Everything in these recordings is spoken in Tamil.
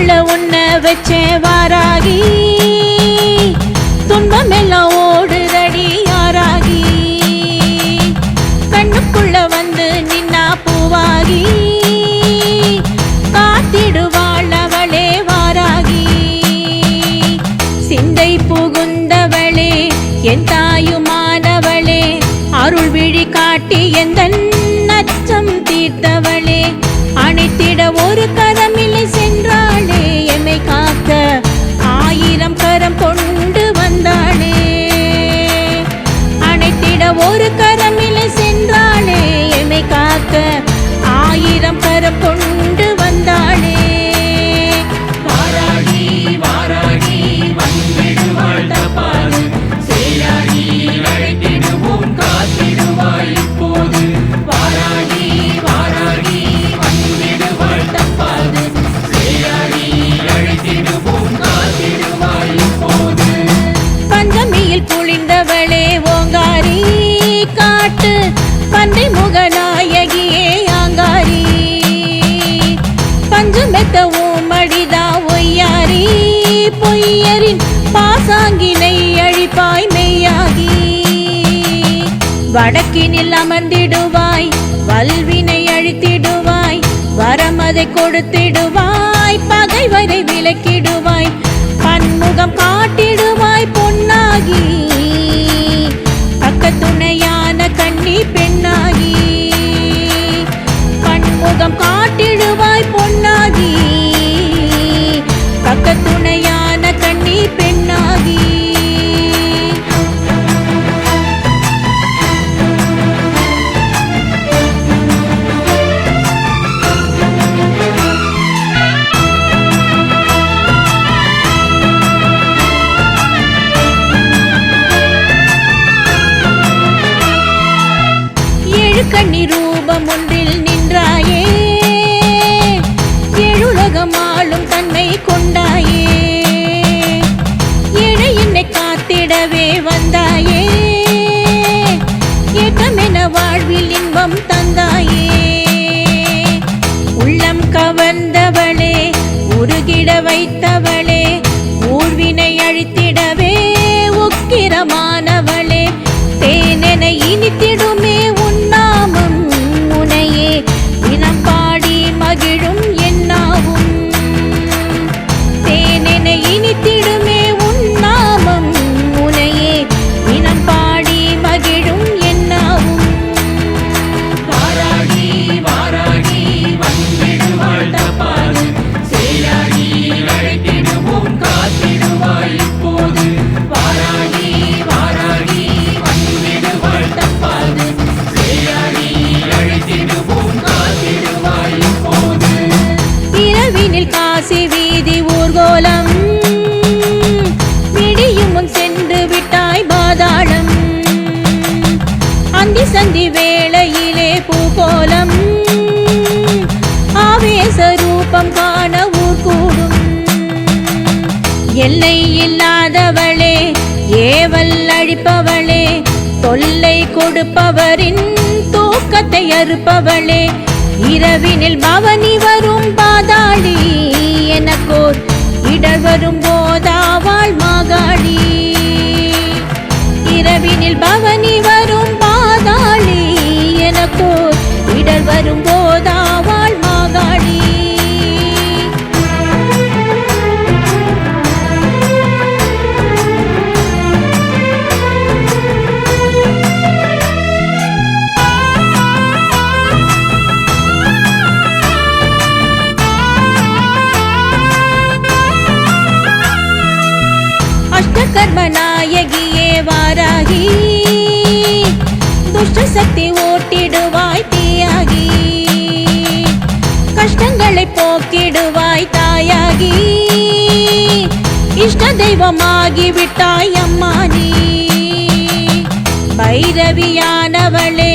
உன்ன வச்சே வாராகி துன்பமெல்லாம் ஓடுதடி யாராகி கண்ணுக்குள்ள வந்து நின்னா பூவாகி காத்திடுவாள் அவளே வாராகி சிந்தை புகுந்தவளே என் தாயுமானவளே அருள் விழி காட்டி எந்தன் நச்சம் தீர்த்தவளே அணைத்திட ஒரு கரமில்லை சென்றாளே எம்மை காக்க 1000 கரம் கொண்டு வந்தாளே அணைத்திட ஒரு கரமில்லை சென்றாளே எம்மை காக்க 1000 கரம் கொண்டு வந்தாளே வாராகி வாராகி வந்திடுவாள் தப்பாது சேயாகி அழைத்திடுவோம் காத்திடுவாய் இப்போது வாராகி வாராகி வந்திடுவாள் தப்பாது சேயாகி அழைத்திடுவோம் காத்திடுவாய் இப்போது பஞ்சமியில் குளிர்ந்தவளே ஓங்காரி காட்டு பன்றை முகநாயகியே ஆங்காரி பஞ்சமெத்தவும் மடிதா ஒய்யாரி பொய்யரின் பாசாங்கினை அழிப்பாய் மெய்யாகி வடக்கினில் அமர்ந்திடுவாய் வல்வினை அழித்திடுவாய் வரமதை கொடுத்திடுவாய் பகைவரை விலக்கிடுவாய் பன்முகம் காட்டிடுவாய் பொன்னாகி பக்கத்துணையான கண்ணி பெண்ணாகி பன்முகம் காட்டிடுவாய் பொன்னாகி பக்கத்துணையான கண்ணி பெண்ணாகி கண்ணி ரூபம் ஒன்றில் நின்றாயே எழுலகம் ஆளும் தன்மை கொண்டாயே ஏழை என்னை காத்திடவே வந்தாயே ஏக்கமென வாழ்வில் இன்பம் தந்தாயே உள்ளம் கவர்ந்தவளே உருகிட வைத்தவளே ஊர்வினை அழித்திடவே உக்கிரமானவளே தேனென இனித்திடுமே உன்னாமம் உனையே தினம் பாடி மகிழும் என்னாவும் தேனென இனித்திடுமே உன்னாமம் உனையே தினம் பாடி மகிழும் என்னாவும் வாராகி வாராகி வந்திடுவாள் தப்பாது சேயாகி அழைத்திடுவோம் காத்திடுவாய் இப்போது வாராகி வாராகி வந்திடுவாள் தப்பாது சேயாகி அழைத்திடுவோம் காத்திடுவாய் இப்போது இரவினில் காசி வீதி ஊர்கோலம் விடியும் முன் சென்று விட்டாய் பாதாளம் அந்தி சந்தி வேளையிலே பூகோலம் ஆவேச ரூபம் காண ஊர் கூடும் எல்லை இல்லாதவளே ஏவல் அழிப்பவளே தொல்லை கொடுப்பவரின் தூக்கத்தை அறுப்பவளே இரவினில் பவனி வரும் பாதாளி எனக்கோர் இடர் வரும் போதாவாள் மாகாளி இரவினில் பவனி வரும் பாதாளி எனக்கோர் இடர் வரும் போதாவாள் மாகாளி கர்மநாயகியே வாராகி துஷ்ட சக்தி ஓட்டிடுவாய் தீயாகி கஷ்டங்களை போக்கிடுவாய் தாயாகி இஷ்ட தெய்வமாகி விட்டாய் அம்மா நீ பைரவியானவளே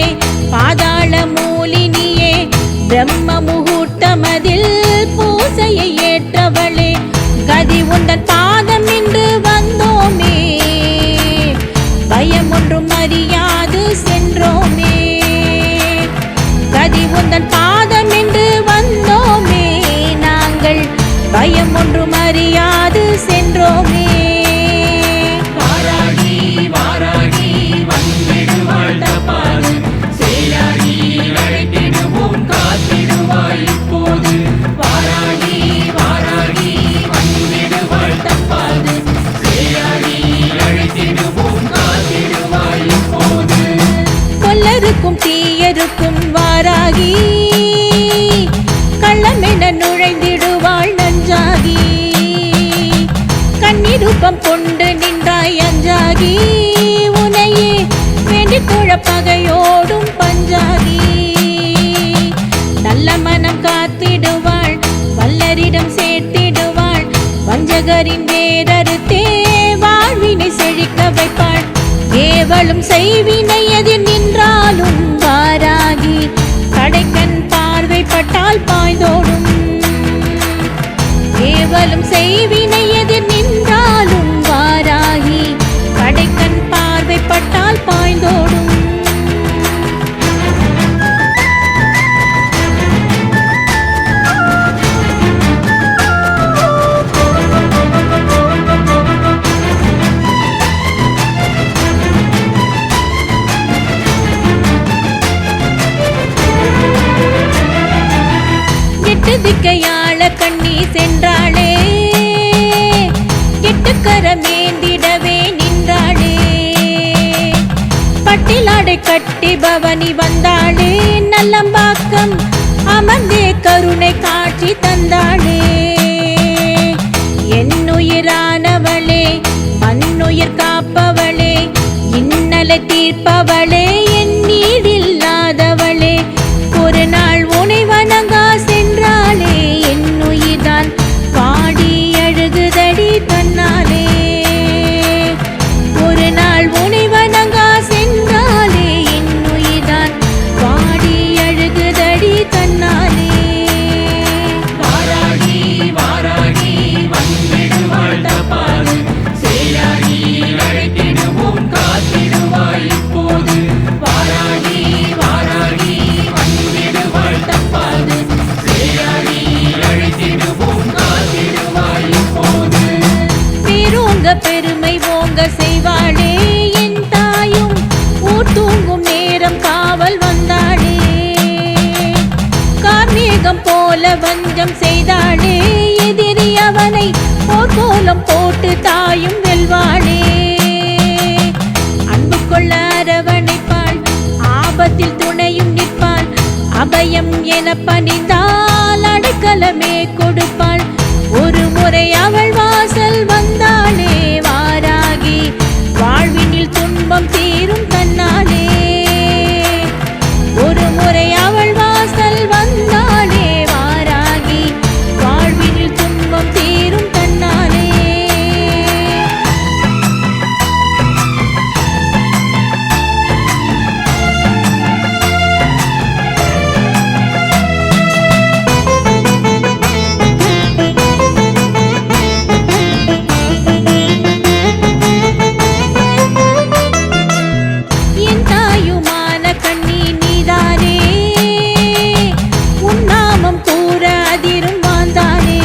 பாதாள மூலினியே பிரம்ம முகூர்த்தமதில் பூசையை ஏற்றவளே கதி உந்தன் பாதம் இன்று வந்தோமே பயம் ஒன்றும் அறியாது சென்றோமே கதி உந்தன் பாதம் என்று வந்தோமே நாங்கள் பயம் விருப்பம் கொண்டு நின்றாய் அஞ்சாகி உனையே வேண்டிக் கொள்ள பகையோடும் பஞ்சாகி நல்ல மனம் காத்திடுவாள் வல்லரிடம் சேர்த்திடுவாள் வஞ்சகரின் வேரறுத்தே வாழ்வினை செழிக்க வைப்பாள் ஏவலும் செய்வினை எதிர் நின்றாலும் வாராகி கடைக்கண் பார்வைப்பட்டால் பாய்ந்தோடும் ஏவலும் செய்வினை எதிர் நின்றாலும் வாராகி கடைக்கண் பார்வைப்பட்டால் பாய்ந்தோடும் திக்கையாள கண்ணி சென்றாளே கெட்டுக்கரமேந்திடவே நின்றாளே பட்டிலாடை கட்டி பவனி வந்தாளே நல்லம்பாக்கம் அமர்ந்தே கருணை காட்சி தந்தாளே என்னுயிரானவளே மண்ணுயிர் காப்பவளே இன்னலை தீர்ப்பவளே என் நீடில்லாதவளே ஒரு நாள் உனை வணங்கா சென்றாளே என்னுயிர்தான் பாடி அழுகுதடி தன்னாலே ஒரு நாள் உனை வணங்கா சென்றாளே என்னுயிர்தான் பாடி அழுகுதடி தன்னாலே வாராகி வாராகி வந்திடுவாள் தப்பாது சேயாகி அழைத்திடுவோம் காத்திடுவாய் இப்போது வாராகி வாராகி வந்திடுவாள் தப்பாது சேயாகி அழைத்திடுவோம் காத்திடுவாய் இப்போது பேரோங்க பெருமை ஓங்க செய்வாளே என் தாயும் ஊர் தூங்கும் நேரம் காவல் வந்தாளே கார்மேகம் போல வஞ்சம் செய்தாளே எதிரி அவனை போர்க்கோலம் போட்டு தாயும் வெல்வாளே அன்பு கொள்ள அரவணைப்பாள் ஆபத்தில் துணையும் நிற்பாள் அபயம் என பணிந்தால் அடைக்கலமே கொடுப்பாள் ஒரு முறை அவள் வாசல் வந்தாளே வாராகி வாழ்வினில் துன்பம் தீரும் தன்னாலே ஒரு முறை அவள் வாசல் வந்தாளே வாராகி வாழ்வினில் துன்பம் தீரும் தன்னாலே என் தாயுமான கண்ணி நீதானே உன் நாமம் கூற அதிரும் வாழ்ந்தானே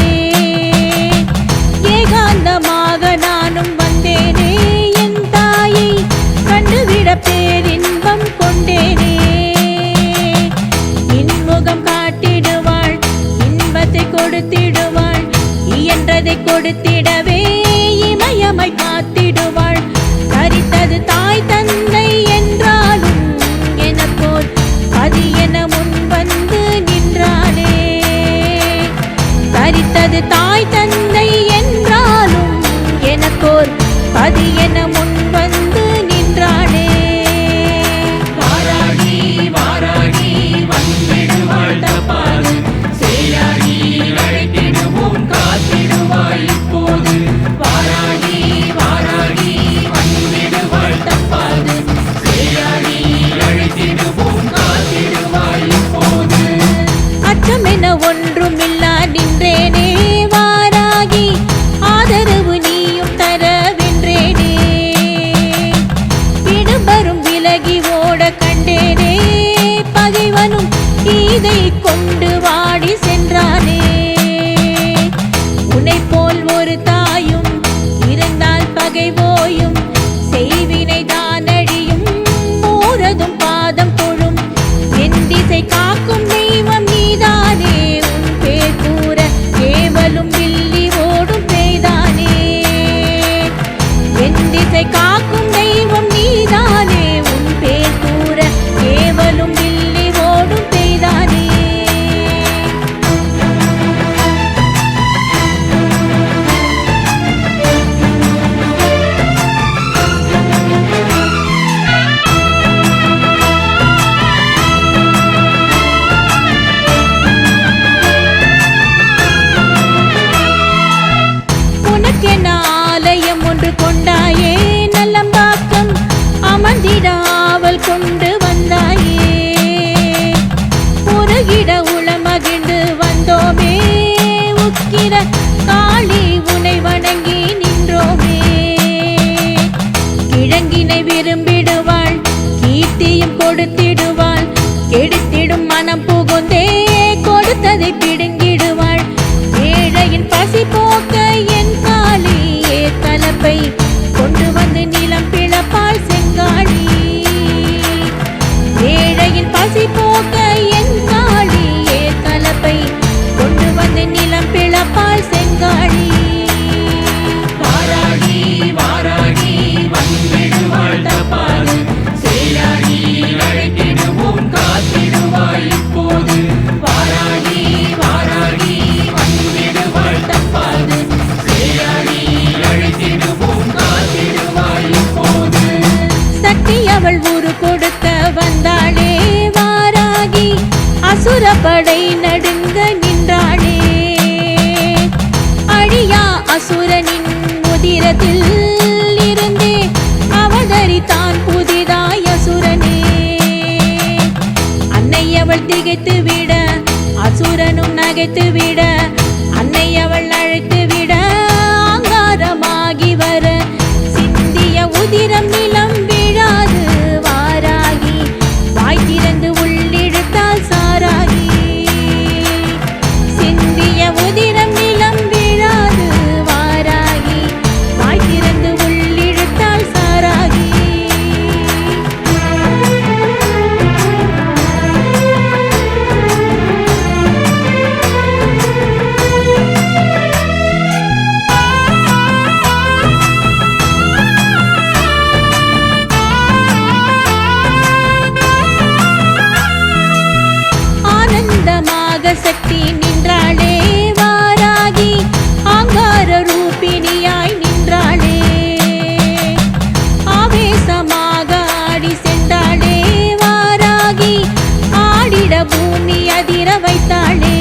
ஏகாந்தமாக நானும் வந்தேனே என் தாயை கண்டுவிட பேரின்பம் கொண்டேனே இன்முகம் காட்டிடுவாள் இன்பத்தை கொடுத்திடுவாள் இயன்றதை கொடுத்திடவே இமயமை காத்திடுவாள் தரித்தது தாய் தந்தை என்றாலும் எனக்கோர் அது என முன் வந்து நின்றாளே தரித்தது தாய் தந்தை என்றாலும் எனக்கோர் அது என முன் வந்து நின்றாளே வாராகி வாராகி வந்திடுவாள் தப்பாது சேயாகி அழைத்திடுவோம் காத்திடுவாய் இப்போது வாராகி வாராகி வந்திடுவாள் தப்பாது சேயாகி அழைத்திடுவோம் காத்திடுவாய் இப்போது அச்சமென ஒன்றுமில்லா நின்றேனே வாராகி ஆதரவு நீயும் தர வென்றேனே கலப்பை கொண்டு வந்து நிலம் பிளப்பால் செங்காளி ஏழையின் பசி போக்க என் காளி ஏற்கலப்பை கொண்டு வந்து நிலம் பிளப்பால் செங்காளி வாராகி வாராகி வந்திடுவாள் தப்பாது சேயாகி அழைத்திடுவோம் காத்திடுவாய் இப்போது வாராகி வாராகி வந்திடுவாள் தப்பாது சேயாகி அழைத்திடுவோம் காத்திடுவாய் இப்போது சக்தி அவள் ஊரு கொடுக்க வந்தாளே வாராகி அசுரப்படை நடுங்க நின்றாளே அழியா அசுரனின் உதிரத்தில் இருந்தே அவதரித்தான் புதிதாய் அசுரனே அன்னை அவள் திகைத்து விட அசுரனும் நகைத்து விட அன்னை அவள் அழைத்து விட ஆங்காரமாகி வர சிந்திய உதிரம் நிலம் விழாது வாராகி வாய் திறந்து உள்ளிழுத்தால் சாராகி சிந்திய உதிரம் நிலம் விழாது வாராகி வாய் திறந்து உள்ளிழுத்தால் சாராகி ஆனந்தமாக சக்தி நின்றாளே வாராகி ஆங்கார ரூபிணியாய் நின்றாளே ஆவேசமாக ஆடி சென்றாளே வாராகி ஆடிட பூமி அதிர வைத்தாளே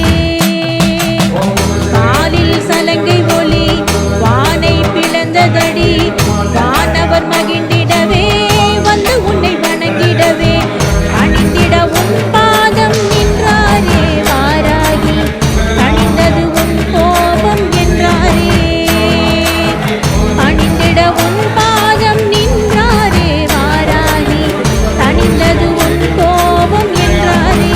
காலில் சலங்கை ஒலி வானை பிளந்ததடி வானவர் மகிழ்ந்திடவே வந்து உன்னை வணங்கிடவே அணிந்திட உன் பாதம் நின்றாரே வாராகி தணிந்தது உன் கோபம் என்றாரே அணிந்திட உன் பாதம் நின்றாரே வாராகி தணிந்தது உன் கோபம் என்றாரே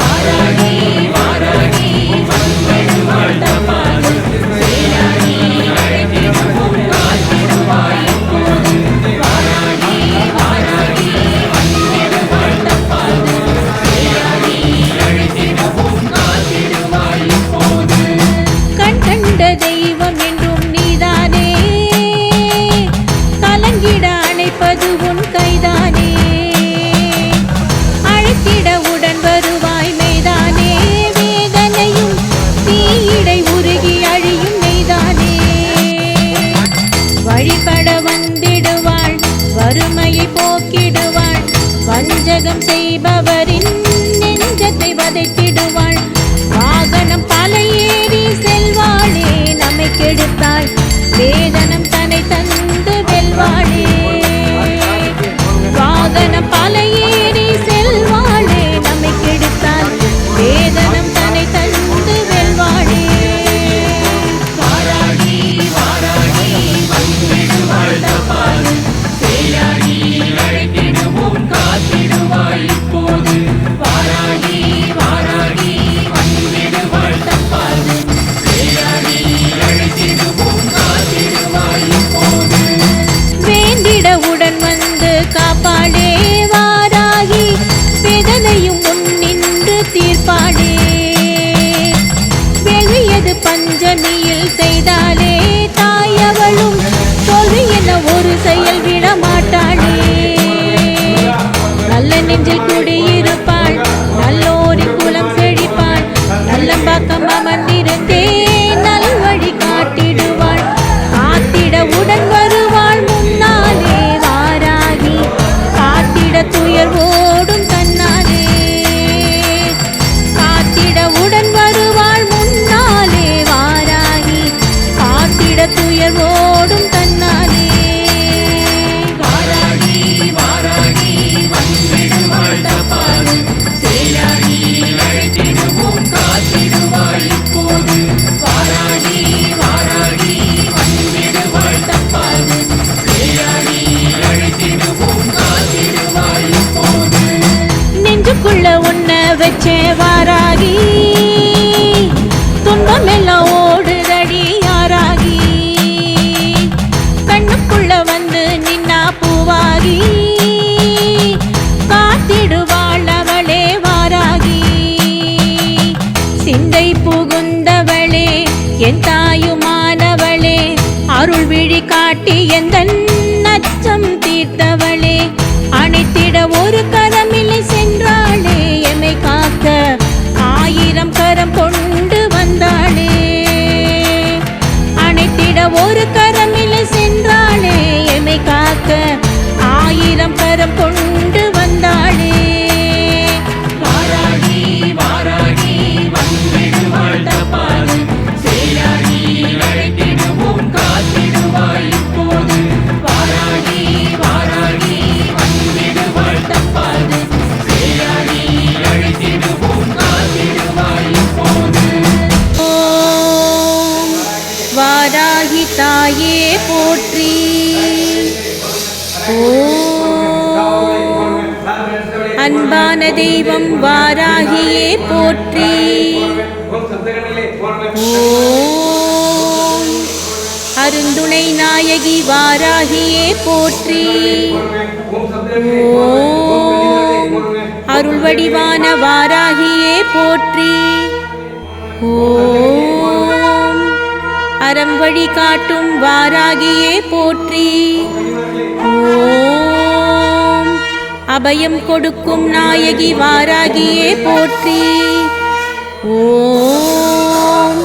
வாராகி வாராகி வந்திடுவாள் தப்பாது சேயாகி அழைத்திடுவோம் காத்திடுவாய் இப்போது வாராகி வாராகி வந்திடுவாள் தப்பாது சேயாகி அழைத்திடுவோம் காத்திடுவாய் இப்போது கண் கண்ட தெய்வம் என்றும் நீதானே கலங்கிட அணைப்பது உன் கைதானே அழைத்திட உடன் வருவாய் மெய்தானே வேதனையும் தீயிடை உருகி அழியும் மெய்தானே வழிபட வந்திடுவாள் வறுமையை போக்கிடுவாள் வஞ்சகம் செய்பவரின் நெஞ்சத்தை வதைத்திடுவாள் வாகனம் பல ஏறி செல்வாளே நம்மை கெடுத்தாள் வேதனம் தன்னை தந்து வெல்வாளே வாகனம் பல ஏறி செல்வாளே நம்மை கெடுத்தாள் வேதனம் தன்னை தந்து வெல்வாளே வாராகி வாராகி வந்திடுவாள் தப்பாது சேயாகி அழைத்திடுவோம் காத்திடுவாய் இப்போது வாராகி வாராகி வந்திடுவாள் தப்பாது சேயாகி அழைத்திடுவோம் காத்திடுவாய் இப்போது வேண்டிட உடன் வந்து காப்பாளே வாராகி வேதனையும் முன் நின்று தீர்ப்பாளே வேள்வியது பஞ்சமியில் செய்தாலே தாயவளும் தோல்வி என ஒரு செயல் விட மாட்டாளே நல்ல நெஞ்சில் குடியிருப்பாள் நல்லோரின் குலம் செழிப்பாள் நல்ல பக்கம் அமர்ந்திருந்தே நல்வழி காட்டிடுவாள் காத்திட உடன் வருவாள் முன்னாலே வாராகி காத்திட துயர் ஓடும் தன்னாலே காத்திட உடன் வருவாள் முன்னாலே வாராகி காத்திட துயர் ஓடும் தன்னாலே வாராகி வாராகி வந்திடுவாள் தப்பாது சேயாகி அழைத்திடுவோம் காத்திடுவாய் இப்போது வாராகி வாராகி வந்திடுவாள் தப்பாது சேயாகி அழைத்திடுவோம் காத்திடுவாய் இப்போது நெஞ்சுக்குள்ள உன்ன வச்சே வாராகி துன்பம் எல்லாம் ஓடுதடி யாராகி அருள் விழி காட்டி எந்தன் நச்சம் தீர்த்தவளே, அணைத்திட ஒரு கரமில்லை சென்றாளே, எமை காக்க 1000 கரம் கொண்டு வந்தாளே. அணைத்திட ஒரு கரமில்லை சென்றாளே, எமை காக்க 1000 கரம் கொண்டு வந்தாளே. வாராகி வாராகி வந்திடுவாள் தப்பாது, சேயாகி அழைத்திடுவோம் காத்திடுவாய் இப்போது. வாராகி வாராகி வந்திடுவாள் தப்பாது, சேயாகி அழைத்திடுவோம் காத்திடுவாய் இப்போது. ஓம் வாராகி தாயே போற்றி. ஓம் அன்பான தெய்வம் வாராகியே போற்றி. ஓம் அருந்துணை நாயகி வாராகியே போற்றி. ஓம் அருள் வடிவான வாராகியே போற்றி. ஓம் அறம் வழி காட்டும் வாராகியே போற்றி. ஓம் அபயம் கொடுக்கும் நாயகி வாராகியே போற்றி. ஓம்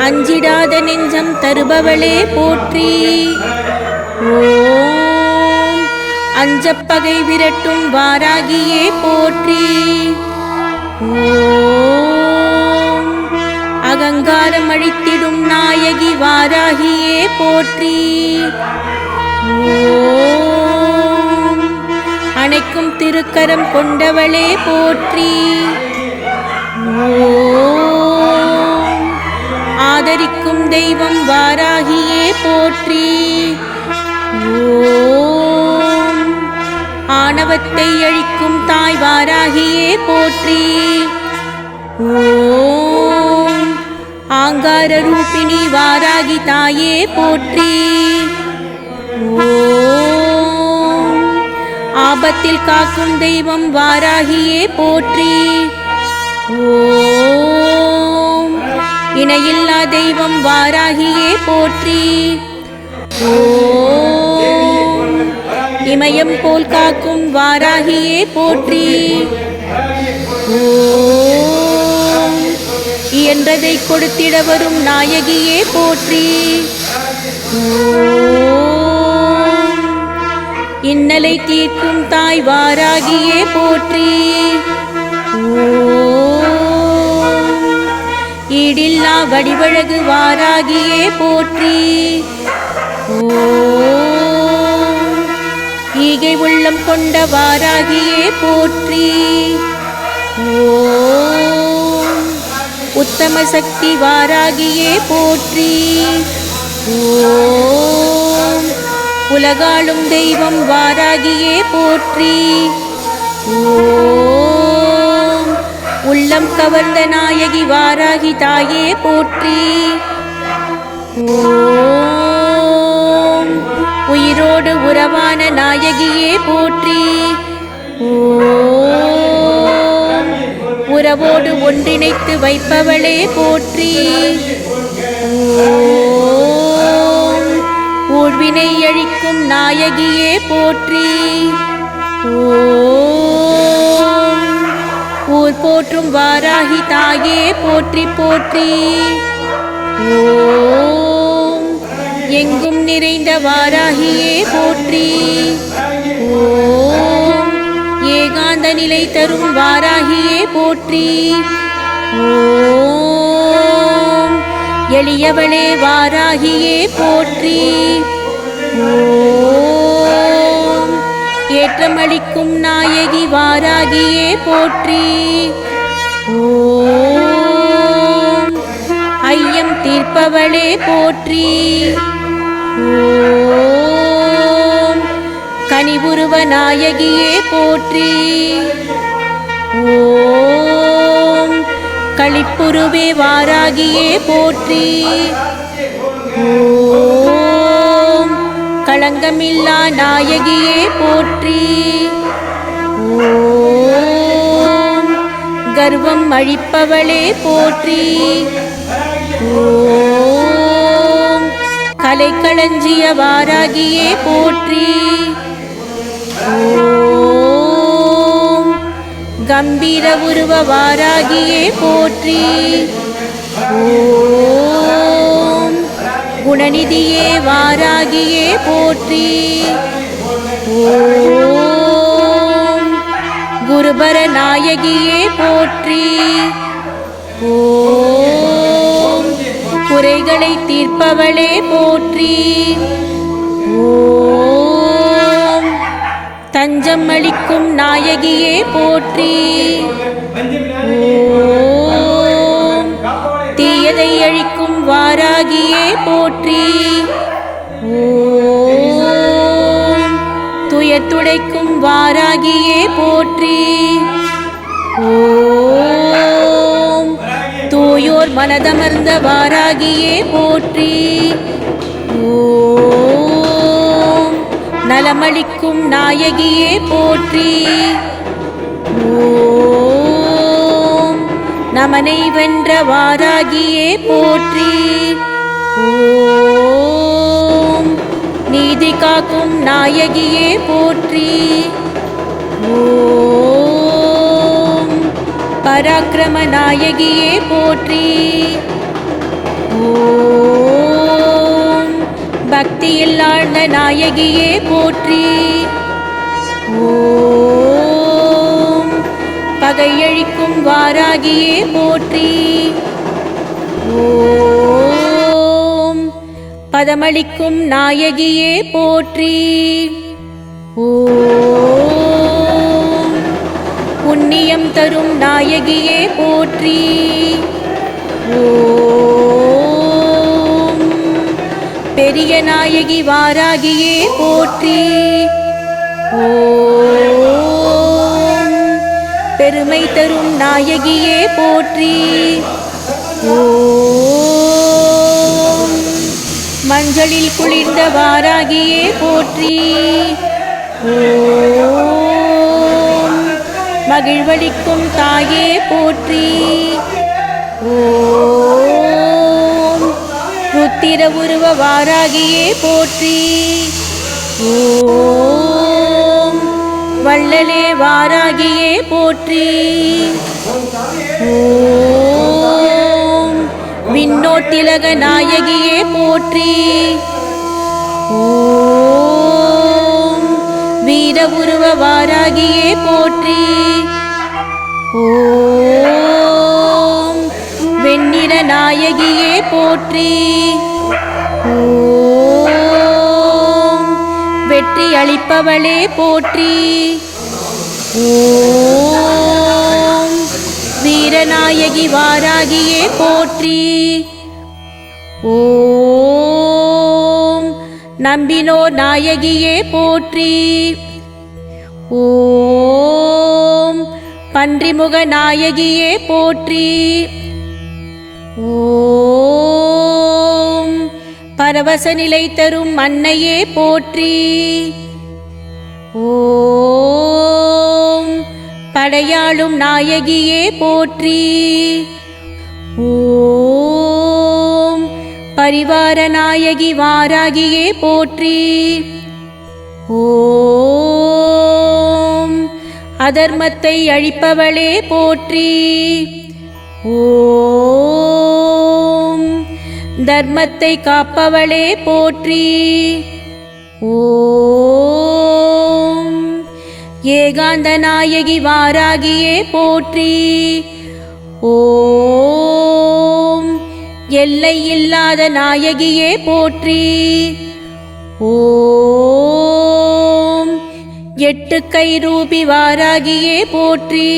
அஞ்சிடாத நெஞ்சம் தருபவளே போற்றி. ஓம் அஞ்சப்பகை விரட்டும் வாராகியே போற்றி. ஓம் அகங்காரம் அழித்திடும் நாயகி வாராகியே போற்றி. ஓம் அணைக்கும் திருக்கரம் கொண்டவளே போற்றி. ஓம் ஆதரிக்கும் தெய்வம் வாராகியே போற்றி. ஓம் ஆணவத்தை அழிக்கும் தாய் வாராகியே போற்றி. ஓம் ஆங்கார ரூபிணி வாராகி தாயே போற்றி. ஓம் ஆபத்தில் காக்கும் தெய்வம் வாராகியே போற்றி. ஓம் இணையில்லா தெய்வம் வாராகியே போற்றி. ஓம் இமயம் போல் காக்கும் வாராகியே போற்றி. ஓம் இயன்றதை கொடுத்திட வரும் நாயகியே போற்றி. ஓம் இன்னலை தீர்க்கும் தாய் வாராகியே போற்றி. ஓம் ஈடில்லா வடிவழகு வாராகியே போற்றி. ஓம் ஈகை உள்ளம் கொண்ட வாராகியே போற்றி. ஓம் உத்தம சக்தி வாராகியே போற்றி. ஓம் உலகாளும் தெய்வம் வாராகியே போற்றி. ஓம் உள்ளம் கவர்ந்த நாயகி வாராகி தாயே போற்றி. ஓம் உயிரோடு உறவான நாயகியே போற்றி. ஓம் உறவோடு ஒன்றிணைத்து வைப்பவளே போற்றி. ஓம் ஊழ்வினை அழிக்கும் நாயகியே போற்றி. ஓம் ஊர் போற்றும் வாராகி தாயே போற்றி போற்றி. ஓம் எங்கும் நிறைந்த வாராகியே போற்றி. ஓம் ஏகாந்த நிலை தரும் வாராகியே போற்றி. ஓம் எளியவளே வாராகியே போற்றி. ஓம் ஏற்றமளிக்கும் நாயகி வாராகியே போற்றி. ஓம் ஐயம் தீர்ப்பவளே போற்றி. ஓம் கனிவுருவ நாயகியே போற்றி. ஓம் களிப்புருவே வாராகியே போற்றி. ஓம் களங்கமில்லா நாயகியே போற்றி. ஓம் கர்வம் அழிப்பவளே போற்றி. ஓம் கலைக்களஞ்சிய வாராகியே போற்றி. ஓம் கம்பீர உருவ வாராகியே போற்றி. ஓம் குணநிதியே வாராகியே போற்றி. ஓம் குருபர நாயகியே போற்றி. ஓம் குறைகளை தீர்ப்பவளே போற்றி. ஓம் தஞ்சம் அளிக்கும் நாயகியே போற்றி. ஓம் தீயதை அழிக்கும் வாராகியே போற்றி. ஓம் துயத்துடைக்கும் வாராகியே போற்றி. ஓம் தூயோர் மனதமர்ந்த வாராகியே போற்றி. ஓம் நலமளிக்கும் நாயகியே போற்றி. ஓம் நமனை வென்ற வாராகியே போற்றி. ஓம் நீதி காக்கும் நாயகியே போற்றி. ஓம் பராக்கிரம நாயகியே போற்றி. ஓம் பக்தியில் ஆழ்ந்த நாயகியே போற்றி. ஓம் பகையழிக்கும் வாராகியே போற்றி. ஓம் பதமளிக்கும் நாயகியே போற்றி. ஓம் புண்ணியம் தரும் நாயகியே போற்றி. ஓம் பெரிய நாயகி வாராகியே போற்றி. ஓம் பெருமை தரும் நாயகியே போற்றி. ஓம் மஞ்சளில் குளிர்ந்த வாராகியே போற்றி. ஓம் மகிழ்வளிக்கும் தாயே போற்றி. ஓம் ருத்திர உருவ வாராகியே போற்றி. ஓம் வள்ளலே வாராகியே போற்றி. ஓம் விண்ணோத்திலக நாயகியே போற்றி. ஓம் வீர உருவ வாராகியே போற்றி. ஓம் வெண்ணிற நாயகியே போற்றி. ஓம் வெற்றி அளிப்பவளே போற்றி. ஓம் வீரநாயகி வாராகியே போற்றி. ஓம் நம்பினோர் நாயகியே போற்றி. ஓம் பன்றிமுக நாயகியே போற்றி. ஓம் பரவச நிலை தரும் அன்னையே போற்றி. ஓம் படையாளும் நாயகியே போற்றி. ஓம் பரிவார நாயகி வாராகியே போற்றி. ஓம் அதர்மத்தை அழிப்பவளே போற்றி. ஓம் தர்மத்தை காப்பவளே போற்றி. ஓம் ஏகாந்த நாயகி வாராகியே போற்றி. ஓம் எல்லை இல்லாத நாயகியே போற்றி. ஓம் எட்டு கை ரூபி வாராகியே போற்றி.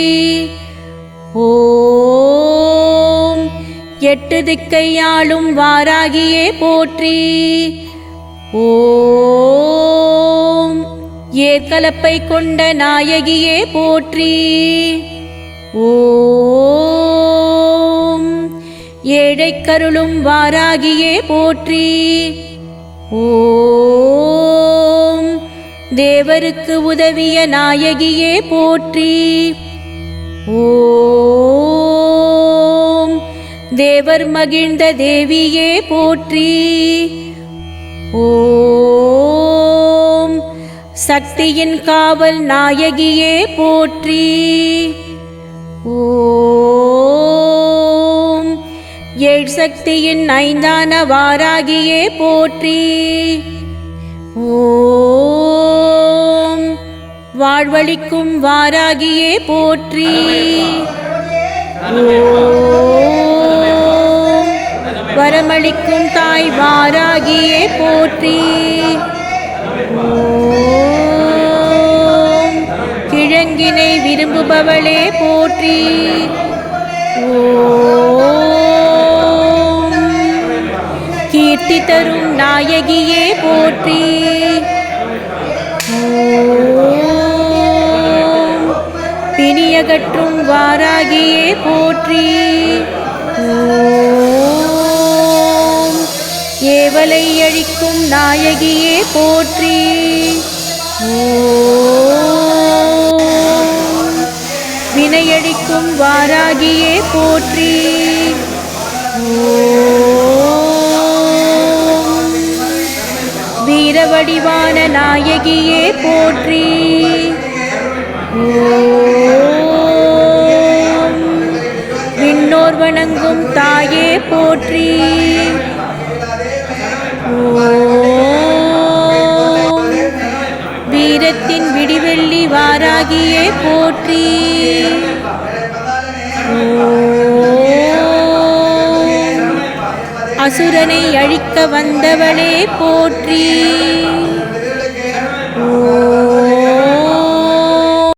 ஓம் எட்டு திக்கையாளும் வாராகியே போற்றி. ஓம் ஏற்கலப்பை கொண்ட நாயகியே போற்றி. ஓம் ஏழை கருளும் வாராகியே போற்றி. ஓம் தேவருக்கு உதவிய நாயகியே போற்றி. ஓம் தேவர் மகிழ்ந்த தேவியே போற்றி. ஓம் சக்தியின் காவல் நாயகியே போற்றி. ஓம் ஏழ் சக்தியின் ஐந்தான வாராகியே போற்றி. ஓம் வாழ்வளிக்கும் வாராகியே போற்றி. ஓம் வரமளிக்கும் தாய் வாராகியே போற்றி. ஓம் கிழங்கினை விரும்புபவளே போற்றி. ஓம் கீர்த்தி தரும் நாயகியே போற்றி. ஓம் பிணியகற்றும் வாராகியே போற்றி. ஓம் ஏவலை அழிக்கும் நாயகியே போற்றி. ஓம் வினையழிக்கும் வாராகியே போற்றி. ஓம் வீரவடிவான நாயகியே போற்றி. ஓம் விண்ணோர் வணங்கும் தாயே போற்றி. ஓம் வீரத்தின் விடிவெள்ளி வாராகியே போற்றி. ஓம் அசுரனை அழிக்க வந்தவளே போற்றி. ஓம்